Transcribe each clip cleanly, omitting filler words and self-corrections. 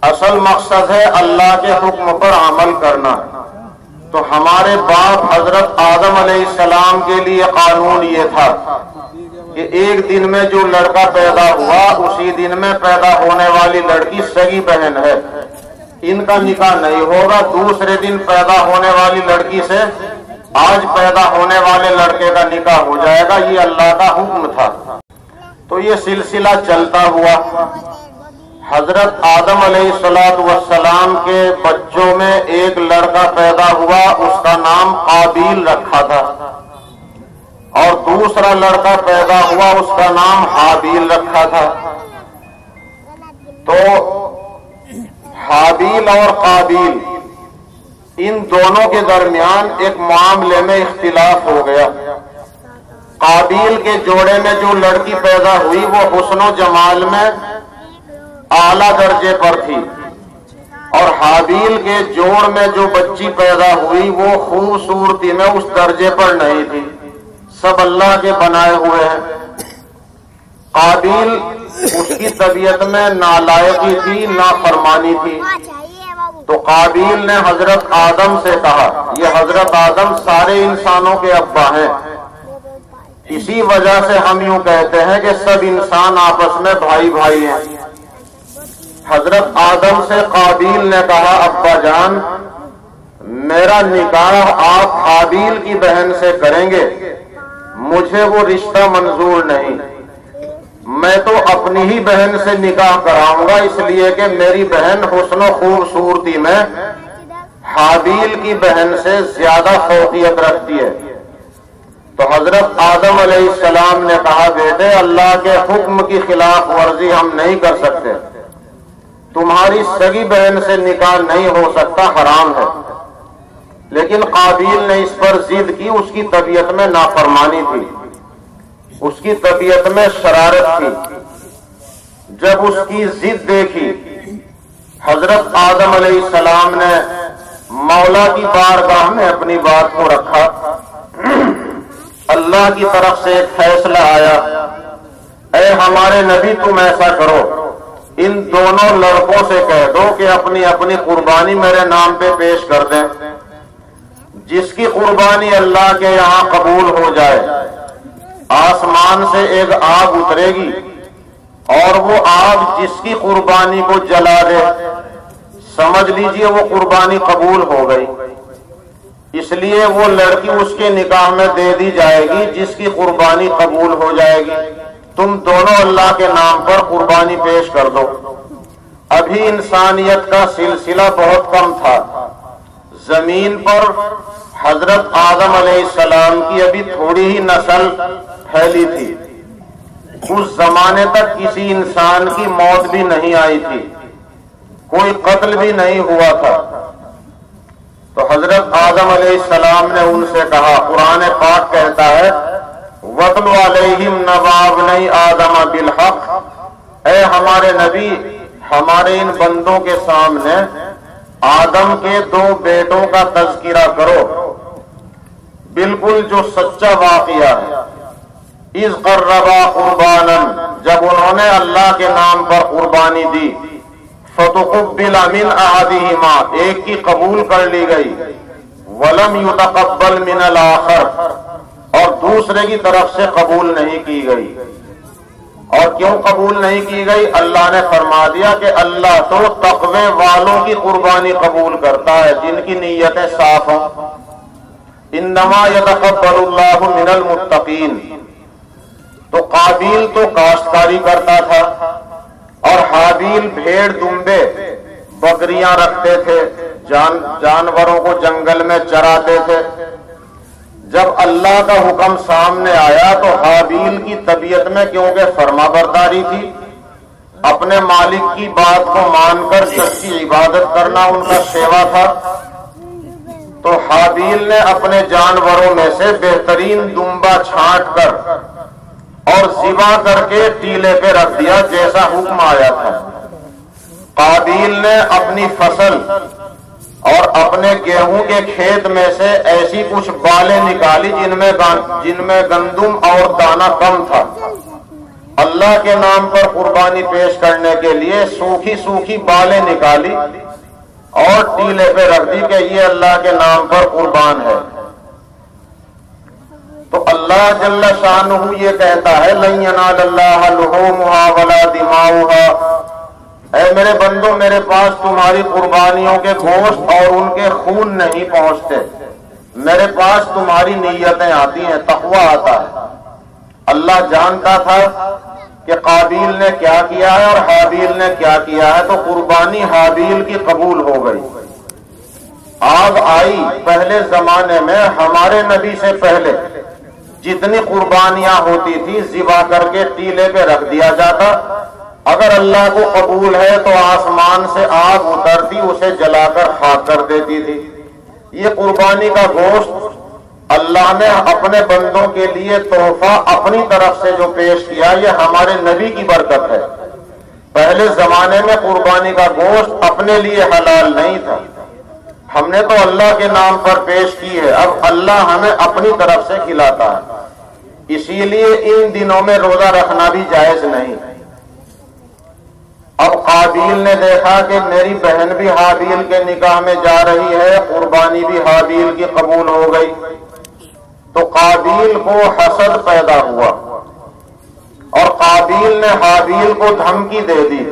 اصل مقصد ہے اللہ کے حکم پر عمل کرنا. تو ہمارے باپ حضرت آدم علیہ السلام کے لیے قانون یہ تھا کہ ایک دن میں جو لڑکا پیدا ہوا اسی دن میں پیدا ہونے والی لڑکی سگی بہن ہے، ان کا نکاح نہیں ہوگا. دوسرے دن پیدا ہونے والی لڑکی سے آج پیدا ہونے والے لڑکے کا نکاح ہو جائے گا. یہ اللہ کا حکم تھا. تو یہ سلسلہ چلتا ہوا. حضرت آدم علیہ السلام کے بچوں میں ایک لڑکا پیدا ہوا، اس کا نام قابیل رکھا تھا، اور دوسرا لڑکا پیدا ہوا اس کا نام حابیل رکھا تھا. تو حابیل اور قابیل ان دونوں کے درمیان ایک معاملے میں اختلاف ہو گیا. قابیل کے جوڑے میں جو لڑکی پیدا ہوئی وہ حسن و جمال میں اعلیٰ درجے پر تھی، اور حابیل کے جوڑ میں جو بچی پیدا ہوئی وہ خوبصورتی میں اس درجے پر نہیں تھی. سب اللہ کے بنائے ہوئے ہیں. قابیل اس کی طبیعت میں نالائقی تھی، نافرمانی تھی. تو قابیل نے حضرت آدم سے کہا، یہ حضرت آدم سارے انسانوں کے ابا ہیں، اسی وجہ سے ہم یوں کہتے ہیں کہ سب انسان آپس میں بھائی بھائی ہیں. حضرت آدم سے قابیل نے کہا، ابا جان میرا نکاح آپ حابیل کی بہن سے کریں گے، مجھے وہ رشتہ منظور نہیں. میں تو اپنی ہی بہن سے نکاح کراؤں گا، اس لیے کہ میری بہن حسن و خوبصورتی میں حابیل کی بہن سے زیادہ فوقیت رکھتی ہے. تو حضرت آدم علیہ السلام نے کہا، بیٹے اللہ کے حکم کی خلاف ورزی ہم نہیں کر سکتے، تمہاری سگی بہن سے نکاح نہیں ہو سکتا، حرام ہے. لیکن قابیل نے اس پر ضد کی. اس کی طبیعت میں نافرمانی تھی، اس کی طبیعت میں شرارت تھی. جب اس کی ضد دیکھی حضرت آدم علیہ السلام نے مولا کی بارگاہ میں اپنی بات کو رکھا. اللہ کی طرف سے ایک فیصلہ آیا، اے ہمارے نبی تم ایسا کرو، ان دونوں لڑکوں سے کہہ دو کہ اپنی اپنی قربانی میرے نام پہ پیش کر دیں. جس کی قربانی اللہ کے یہاں قبول ہو جائے، آسمان سے ایک آگ اترے گی اور وہ آگ جس کی قربانی کو جلا دے، سمجھ لیجئے وہ قربانی قبول ہو گئی. اس لیے وہ لڑکی اس کے نکاح میں دے دی جائے گی جس کی قربانی قبول ہو جائے گی. تم دونوں اللہ کے نام پر قربانی پیش کر دو. ابھی انسانیت کا سلسلہ بہت کم تھا. زمین پر حضرت آدم علیہ السلام کی ابھی تھوڑی ہی نسل پھیلی تھی. اس زمانے تک کسی انسان کی موت بھی نہیں آئی تھی، کوئی قتل بھی نہیں ہوا تھا. تو حضرت آدم علیہ السلام نے ان سے کہا، قرآن پاک کہتا ہے وَاتْلُ عَلَيْهِمْ نَبَأَ ابْنَيْ آدَمَ بِالْحَقِّ، اے ہمارے نبی ہمارے ان بندوں کے سامنے آدم کے دو بیٹوں کا تذکرہ کرو، بالکل جو سچا واقعہ ہے. اِذْ قَرَّبَا قُرْبَانًا، جب انہوں نے اللہ کے نام پر قربانی دی، فَتُقُبِّلَ مِنْ أَحَدِهِمَا، ایک کی قبول کر لی گئی، وَلَمْ يُتَقَبَّلْ مِنَ الْآخَرِ، اور دوسرے کی طرف سے قبول نہیں کی گئی. اور کیوں قبول نہیں کی گئی؟ اللہ نے فرما دیا کہ اللہ تو تقوی والوں کی قربانی قبول کرتا ہے جن کی نیتیں صاف ہوں. انما يتقبل اللہ من المتقین. تو قابیل تو کاشتکاری کرتا تھا اور حابیل بھیڑ دمبے بکریاں رکھتے تھے، جانوروں کو جنگل میں چراتے تھے. جب اللہ کا حکم سامنے آیا تو حابیل کی طبیعت میں کیونکہ فرما برداری تھی، اپنے مالک کی بات کو مان کر سچی عبادت کرنا ان کا شیوا تھا، تو حابیل نے اپنے جانوروں میں سے بہترین دمبا چھانٹ کر اور ذبح کر کے ٹیلے پہ رکھ دیا جیسا حکم آیا تھا. قابیل نے اپنی فصل اور اپنے گیہوں کے کھیت میں سے ایسی کچھ بالیں نکالی جن میں گندم اور دانہ کم تھا. اللہ کے نام پر قربانی پیش کرنے کے لیے سوکھی سوکھی بالیں نکالی اور ٹیلے پہ رکھ دی کہ یہ اللہ کے نام پر قربان ہے. تو اللہ جل شانہ یہ کہتا ہے لن ینال اللہ لحومها ولا دماؤها، اے میرے بندو میرے پاس تمہاری قربانیوں کے گوشت اور ان کے خون نہیں پہنچتے، میرے پاس تمہاری نیتیں آتی ہیں، تقوی آتا ہے. اللہ جانتا تھا کہ قابیل نے کیا کیا ہے اور حابیل نے کیا کیا ہے، تو قربانی حابیل کی قبول ہو گئی. آگ آئی پہلے زمانے میں ہمارے نبی سے پہلے جتنی قربانیاں ہوتی تھی ذبح کر کے ٹیلے پہ رکھ دیا جاتا، اگر اللہ کو قبول ہے تو آسمان سے آگ اترتی اسے جلا کر خاک کر دیتی تھی. یہ قربانی کا گوشت اللہ نے اپنے بندوں کے لیے تحفہ اپنی طرف سے جو پیش کیا، یہ ہمارے نبی کی برکت ہے. پہلے زمانے میں قربانی کا گوشت اپنے لیے حلال نہیں تھا، ہم نے تو اللہ کے نام پر پیش کی ہے، اب اللہ ہمیں اپنی طرف سے کھلاتا ہے. اسی لیے ان دنوں میں روزہ رکھنا بھی جائز نہیں. اب قابیل نے دیکھا کہ میری بہن بھی حابیل کے نکاح میں جا رہی ہے، قربانی بھی حابیل کی قبول ہو گئی، تو قابیل کو حسد پیدا ہوا اور قابیل نے حابیل کو دھمکی دے دی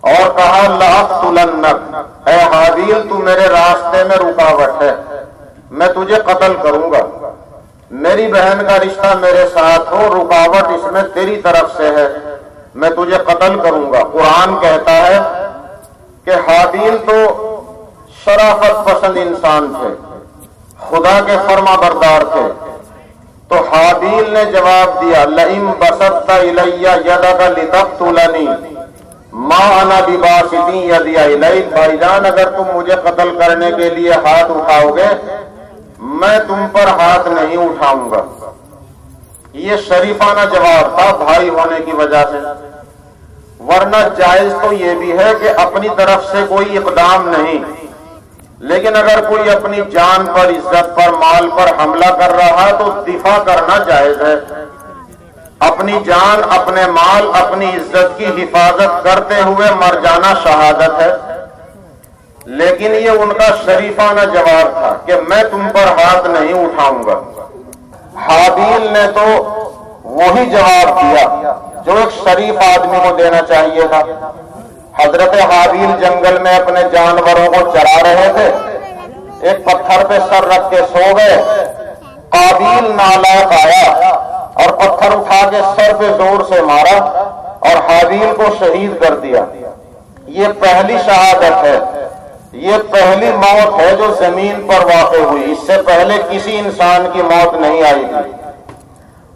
اور کہا لأقتلنک، اے حابیل تو میرے راستے میں رکاوٹ ہے، میں تجھے قتل کروں گا. میری بہن کا رشتہ میرے ساتھ ہو، رکاوٹ اس میں تیری طرف سے ہے، میں تجھے قتل کروں گا. قرآن کہتا ہے کہ حابیل تو شرافت پسند انسان تھے، خدا کے فرما بردار تھے، تو حابیل نے جواب دیا لئن بسطت الی یدک لتقتلنی ما انا بباسط یدی الیک، بھائی جان اگر تم مجھے قتل کرنے کے لیے ہاتھ اٹھاؤ گے میں تم پر ہاتھ نہیں اٹھاؤں گا. یہ شریفانہ جواب تھا بھائی ہونے کی وجہ سے، ورنہ جائز تو یہ بھی ہے کہ اپنی طرف سے کوئی اقدام نہیں، لیکن اگر کوئی اپنی جان پر، عزت پر، مال پر حملہ کر رہا تو دفاع کرنا جائز ہے. اپنی جان، اپنے مال، اپنی عزت کی حفاظت کرتے ہوئے مر جانا شہادت ہے. لیکن یہ ان کا شریفانہ جواب تھا کہ میں تم پر ہاتھ نہیں اٹھاؤں گا. حابیل نے تو وہی جواب دیا جو ایک شریف آدمی کو دینا چاہیے تھا. حضرت حابیل جنگل میں اپنے جانوروں کو چرا رہے تھے، ایک پتھر پہ سر رکھ کے سو گئے. قابیل نالائق آیا اور پتھر اٹھا کے سر پہ زور سے مارا اور حابیل کو شہید کر دیا. یہ پہلی شہادت ہے، یہ پہلی موت ہے جو زمین پر واقع ہوئی، اس سے پہلے کسی انسان کی موت نہیں آئی تھی.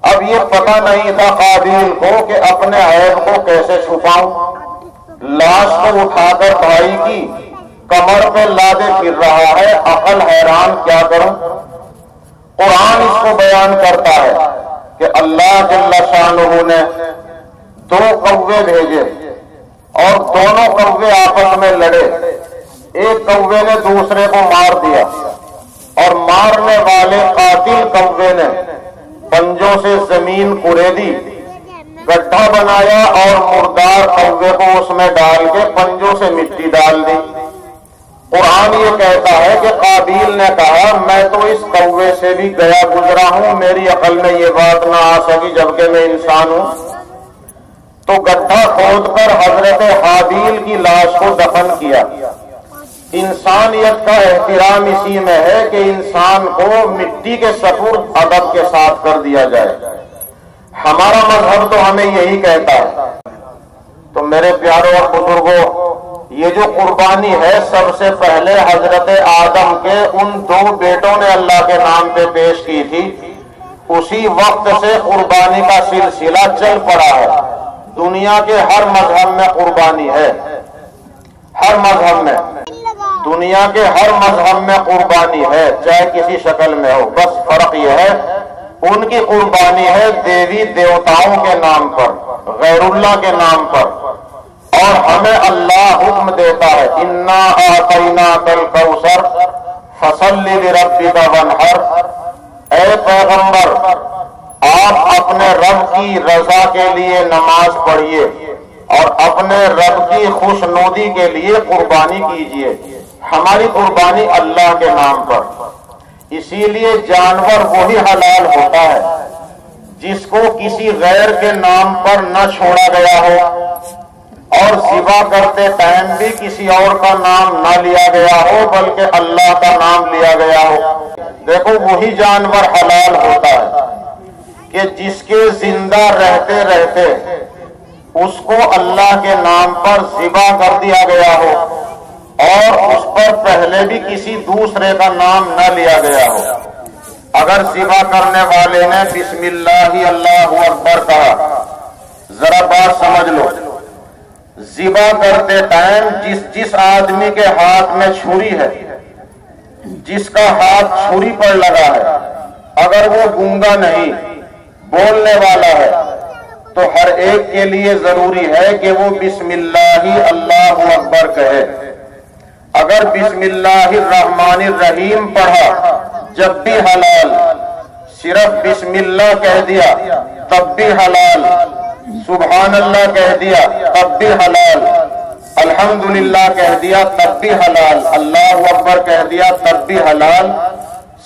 اب یہ پتہ نہیں تھا قابیل کو کہ اپنے عیب کو کیسے چھپاؤں. لاش کو اٹھا کر بھائی کی کمر پہ لادے پھر رہا ہے، عقل حیران کیا کروں. قرآن اس کو بیان کرتا ہے کہ اللہ جل شانہ نے 2 کوے بھیجے اور دونوں کوے آپس میں لڑے. ایک کوے نے دوسرے کو مار دیا اور مارنے والے قاتل کوے نے پنجوں سے زمین کریدی، گڈھا بنایا اور مردار کوے کو اس میں ڈال کے پنجوں سے مٹی ڈال دی. قرآن یہ کہتا ہے کہ قابیل نے کہا میں تو اس کوے سے بھی گیا گزرا ہوں، میری عقل میں یہ بات نہ آ سکی جبکہ میں انسان ہوں. تو گڈھا کھود کر حضرت حابیل کی لاش کو دفن کیا. انسانیت کا احترام اسی میں ہے کہ انسان کو مٹی کے سپرد ادب کے ساتھ کر دیا جائے. ہمارا مذہب تو ہمیں یہی کہتا ہے. تو میرے پیاروں اور بزرگوں، یہ جو قربانی ہے سب سے پہلے حضرت آدم کے ان 2 بیٹوں نے اللہ کے نام پہ پیش کی تھی. اسی وقت سے قربانی کا سلسلہ چل پڑا ہے. دنیا کے ہر مذہب میں قربانی ہے، ہر مذہب میں، دنیا کے ہر مذہب میں قربانی ہے، چاہے کسی شکل میں ہو. بس فرق یہ ہے ان کی قربانی ہے دیوی دیوتاؤں کے نام پر، غیر اللہ کے نام پر، اور ہمیں اللہ حکم دیتا ہے انا اعطیناک الکوثر فصل لربک وانحر. اے پیغمبر آپ اپنے رب کی رضا کے لیے نماز پڑھیے اور اپنے رب کی خوشنودی کے لیے قربانی کیجیے. ہماری قربانی اللہ کے نام پر. اسی لیے جانور وہی حلال ہوتا ہے جس کو کسی غیر کے نام پر نہ چھوڑا گیا ہو اور ذبح کرتے ٹائم بھی کسی اور کا نام نہ لیا گیا ہو بلکہ اللہ کا نام لیا گیا ہو. دیکھو وہی جانور حلال ہوتا ہے کہ جس کے زندہ رہتے رہتے اس کو اللہ کے نام پر ذبح کر دیا گیا ہو اور اس پر پہلے بھی کسی دوسرے کا نام نہ لیا گیا ہو. اگر ذبح کرنے والے نے بسم اللہ اللہ اکبر کہا، ذرا بات سمجھ لو، ذبح کرتے ٹائم جس آدمی کے ہاتھ میں چھری ہے، جس کا ہاتھ چھری پر لگا ہے، اگر وہ گونگا نہیں بولنے والا ہے تو ہر ایک کے لیے ضروری ہے کہ وہ بسم اللہ اللہ اکبر کہے. اگر بسم اللہ الرحمن الرحیم پڑھا جب بھی حلال، صرف بسم اللہ کہہ دیا تب بھی حلال، سبحان اللہ کہہ دیا تب بھی حلال، الحمدللہ کہہ دیا تب بھی حلال، اللہ اکبر کہہ دیا تب بھی حلال،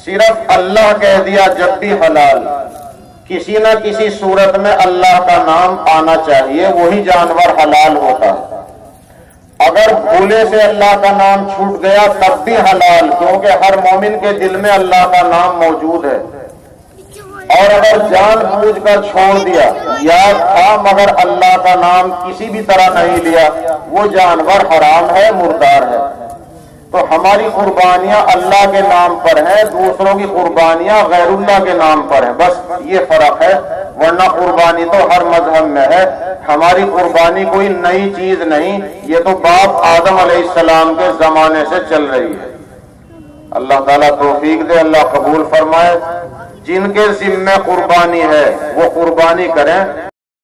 صرف اللہ کہہ دیا جب بھی حلال. کسی نہ کسی صورت میں اللہ کا نام آنا چاہیے، وہی جانور حلال ہوتا ہے. اگر بھولے سے اللہ کا نام چھوٹ گیا تب بھی حلال، کیونکہ ہر مومن کے دل میں اللہ کا نام موجود ہے. اور اگر جان بوجھ کر چھوڑ دیا، یاد تھا مگر اللہ کا نام کسی بھی طرح نہیں لیا، وہ جانور حرام ہے، مردار ہے. تو ہماری قربانیاں اللہ کے نام پر ہیں، دوسروں کی قربانیاں غیر اللہ کے نام پر ہیں، بس یہ فرق ہے. ورنہ قربانی تو ہر مذہب میں ہے. ہماری قربانی کوئی نئی چیز نہیں، یہ تو باپ آدم علیہ السلام کے زمانے سے چل رہی ہے. اللہ تعالیٰ توفیق دے، اللہ قبول فرمائے. جن کے ذمہ قربانی ہے وہ قربانی کریں.